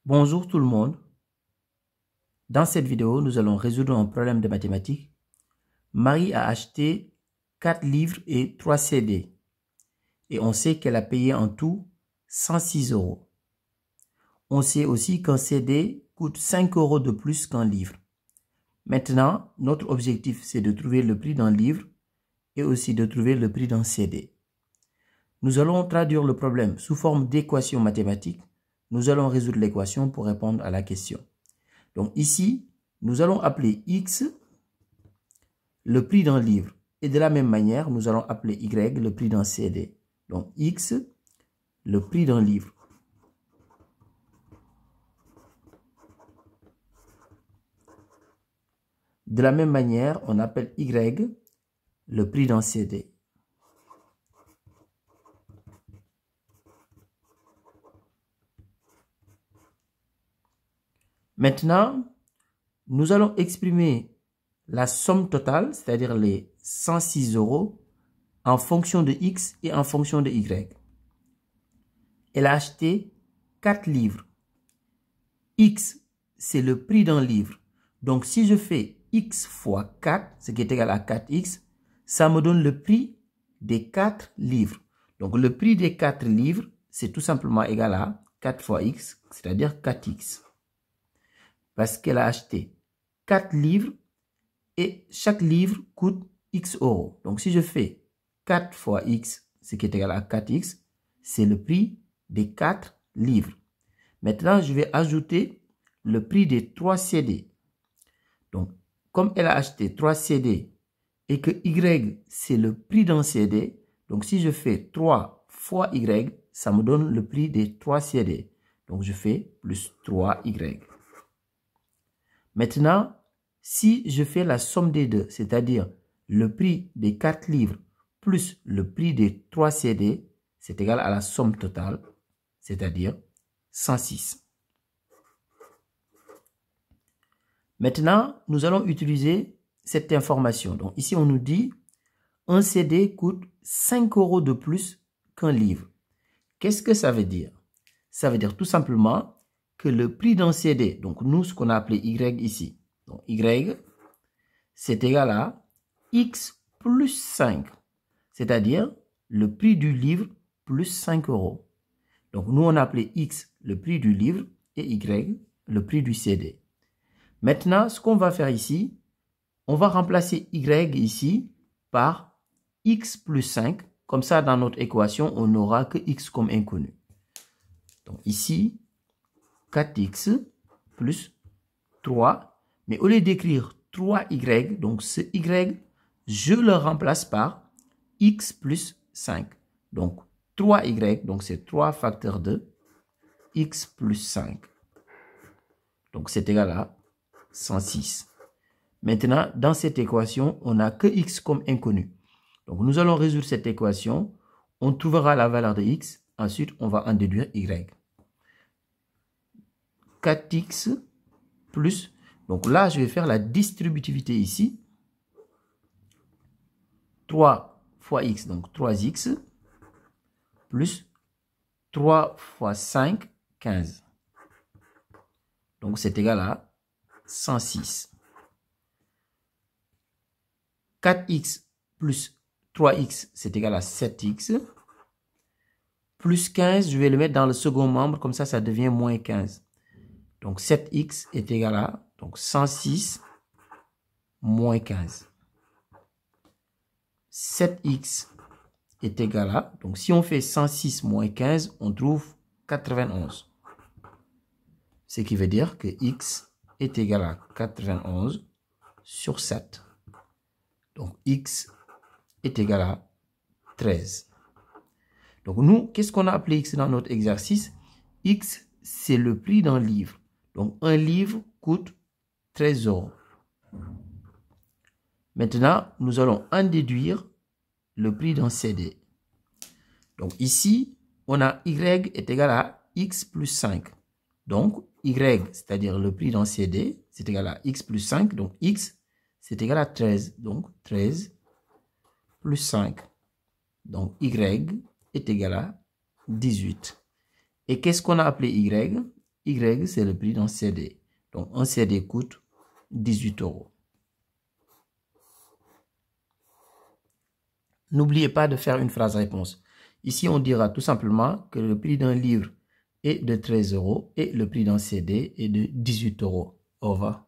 Bonjour tout le monde. Dans cette vidéo, nous allons résoudre un problème de mathématiques. Marie a acheté 4 livres et 3 CD. Et on sait qu'elle a payé en tout 106 €. On sait aussi qu'un CD coûte 5 € de plus qu'un livre. Maintenant, notre objectif, c'est de trouver le prix d'un livre et aussi de trouver le prix d'un CD. Nous allons traduire le problème sous forme d'équation mathématique. Nous allons résoudre l'équation pour répondre à la question. Donc ici, nous allons appeler X le prix d'un livre. Et de la même manière, nous allons appeler Y le prix d'un CD. Donc X, le prix d'un livre. De la même manière, on appelle Y le prix d'un CD. Maintenant, nous allons exprimer la somme totale, c'est-à-dire les 106 €, en fonction de X et en fonction de Y. Elle a acheté 4 livres. X, c'est le prix d'un livre. Donc, si je fais X fois 4, ce qui est égal à 4X, ça me donne le prix des 4 livres. Donc, le prix des 4 livres, c'est tout simplement égal à 4 fois X, c'est-à-dire 4X. Parce qu'elle a acheté 4 livres et chaque livre coûte X €. Donc, si je fais 4 fois X, ce qui est égal à 4X, c'est le prix des 4 livres. Maintenant, je vais ajouter le prix des 3 CD. Donc, comme elle a acheté 3 CD et que Y, c'est le prix d'un CD, donc si je fais 3 fois Y, ça me donne le prix des 3 CD. Donc, je fais plus 3Y. Maintenant, si je fais la somme des deux, c'est-à-dire le prix des 4 livres plus le prix des 3 CD, c'est égal à la somme totale, c'est-à-dire 106. Maintenant, nous allons utiliser cette information. Donc ici, on nous dit un CD coûte 5 € de plus qu'un livre. Qu'est-ce que ça veut dire? Ça veut dire tout simplement que le prix d'un CD, donc nous, ce qu'on a appelé Y ici, donc Y, c'est égal à X plus 5, c'est-à-dire le prix du livre plus 5 €. Donc nous, on a appelé X le prix du livre et Y le prix du CD. Maintenant, ce qu'on va faire ici, on va remplacer Y ici par X plus 5. Comme ça, dans notre équation, on n'aura que X comme inconnu. Donc ici, 4X plus 3. Mais au lieu d'écrire 3Y, donc ce Y, je le remplace par X plus 5. Donc 3Y, donc c'est 3 facteurs de X plus 5. Donc c'est égal à 106. Maintenant, dans cette équation, on n'a que X comme inconnu. Donc nous allons résoudre cette équation. On trouvera la valeur de X. Ensuite, on va en déduire Y. 4X plus, donc là, je vais faire la distributivité ici. 3 fois X, donc 3X, plus 3 fois 5, 15. Donc c'est égal à 106. 4X plus 3X, c'est égal à 7X. Plus 15, je vais le mettre dans le second membre, comme ça devient moins 15. Donc 7X est égal à donc 106 moins 15. 7X est égal à, donc si on fait 106 moins 15, on trouve 91. Ce qui veut dire que X est égal à 91 sur 7. Donc X est égal à 13. Donc nous, qu'est-ce qu'on a appelé X dans notre exercice? X, c'est le prix d'un livre. Donc un livre coûte 13 €. Maintenant, nous allons en déduire le prix d'un CD. Donc ici, on a Y est égal à X plus 5. Donc Y, c'est-à-dire le prix d'un CD, c'est égal à X plus 5. Donc X, c'est égal à 13. Donc 13 plus 5. Donc Y est égal à 18. Et qu'est-ce qu'on a appelé Y? Y, c'est le prix d'un CD. Donc, un CD coûte 18 €. N'oubliez pas de faire une phrase réponse. Ici, on dira tout simplement que le prix d'un livre est de 13 € et le prix d'un CD est de 18 €. Au revoir.